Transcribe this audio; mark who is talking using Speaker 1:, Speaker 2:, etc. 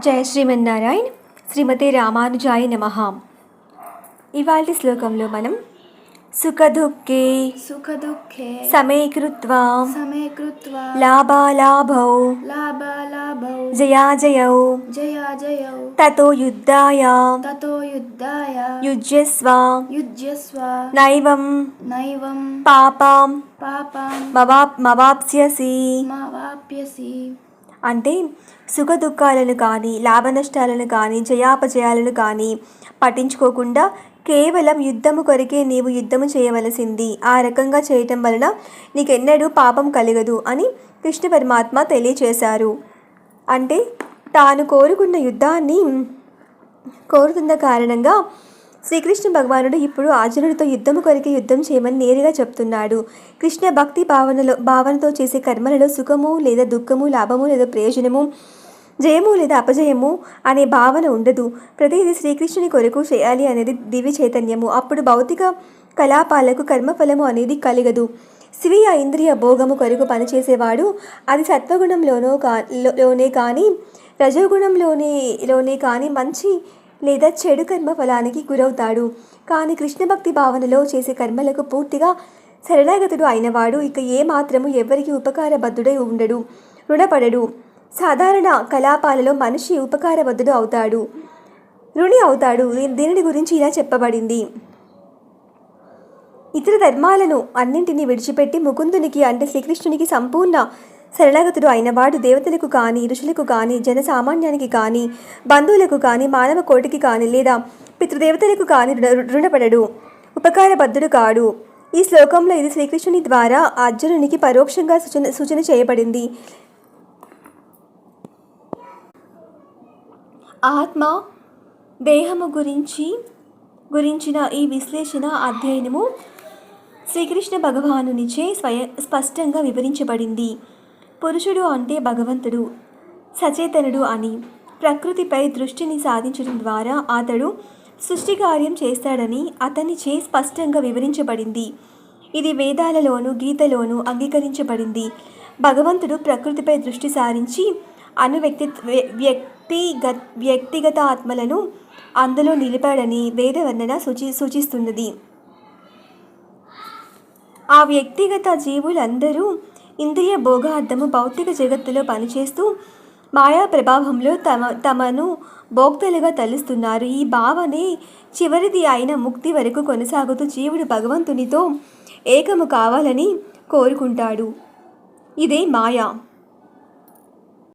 Speaker 1: జయ శ్రీమన్నారాయణ. శ్రీమతే రామానుజాయ నమః. ఇవాళ శ్లోకంలో మనం సుఖదుఃఖే సమేకృత్వా లాభాలాభౌ జయాజయౌ తతో యుద్ధాయ యుజ్యస్వ నైవం పాపం మవాప్స్యసి. అంటే సుఖ దుఃఖాలను కానీ లాభ నష్టాలను కానీ జయాపజయాలను కానీ పట్టించుకోకుండా కేవలం యుద్ధము కొరకే నీవు యుద్ధము చేయవలసింది. ఆ రకంగా చేయటం వలన నీకెన్నడూ పాపం కలగదు అని కృష్ణ పరమాత్మ తెలియచేశారు. అంటే తాను కోరుకున్న యుద్ధాన్ని కోరుతున్న కారణంగా శ్రీకృష్ణ భగవానుడు ఇప్పుడు అర్జునుడితో యుద్ధము కొరకే యుద్ధం చేయమని నేరుగా చెప్తున్నాడు. కృష్ణ భక్తి భావనతో చేసే కర్మలలో సుఖము లేదా దుఃఖము, లాభము లేదా ప్రయోజనము, జయము లేదా అపజయము అనే భావన ఉండదు. ప్రతిదీ శ్రీకృష్ణుని కొరకు చేయాలి అనేది దివ్య చైతన్యము. అప్పుడు భౌతిక కలాపాలకు కర్మఫలము అనేది కలగదు. స్వీయ ఇంద్రియ భోగము కొరకు పనిచేసేవాడు అది సత్వగుణంలోనే కానీ రజోగుణంలోనే కానీ మంచి లేదా చెడు కర్మ ఫలానికి గురవుతాడు. కానీ కృష్ణ భక్తి భావనలో చేసే కర్మలకు పూర్తిగా శరణాగతుడు అయినవాడు ఇక ఏ మాత్రము ఎవరికి ఉపకారబద్ధుడై ఉండడు, రుణపడడు. సాధారణ కలాపాలలో మనిషి ఉపకారబద్ధుడు అవుతాడు, రుణి అవుతాడు. దీనిని గురించి ఇలా చెప్పబడింది. ఇతర ధర్మాలను అన్నింటినీ విడిచిపెట్టి ముకుందునికి అంటే శ్రీకృష్ణునికి సంపూర్ణ శరణాగతుడు అయినవాడు దేవతలకు కానీ, ఋషులకు కానీ, జనసామాన్యానికి కానీ, బంధువులకు కానీ, మానవ కోటికి కానీ లేదా పితృదేవతలకు కానీ రుణపడడు, ఉపకారబద్ధుడు కాడు. ఈ శ్లోకంలో ఇది శ్రీకృష్ణుని ద్వారా అర్జునునికి పరోక్షంగా సూచన చేయబడింది. ఆత్మ దేహము గురించిన ఈ విశ్లేషణ అధ్యయనము శ్రీకృష్ణ భగవానునిచే స్పష్టంగా వివరించబడింది. పురుషుడు అంటే భగవంతుడు, సచేతనుడు అని. ప్రకృతిపై దృష్టిని సాధించడం ద్వారా అతడు సృష్టి కార్యం చేస్తాడని అతనిచే స్పష్టంగా వివరించబడింది. ఇది వేదాలలోనూ గీతలోనూ అంగీకరించబడింది. భగవంతుడు ప్రకృతిపై దృష్టి సారించి వ్యక్తిగత ఆత్మలను అందులో నిలిపాడని వేదవర్ణన సూచిస్తున్నది. ఆ వ్యక్తిగత జీవులందరూ ఇంద్రియ భోగార్థము భౌతిక జగత్తులో పనిచేస్తూ మాయా ప్రభావంలో తమను భోక్తలుగా తలుస్తున్నారు. ఈ భావనే చివరిది అయిన ముక్తి వరకు కొనసాగుతూ జీవుడు భగవంతునితో ఏకము కావాలని కోరుకుంటాడు. ఇదే మాయా.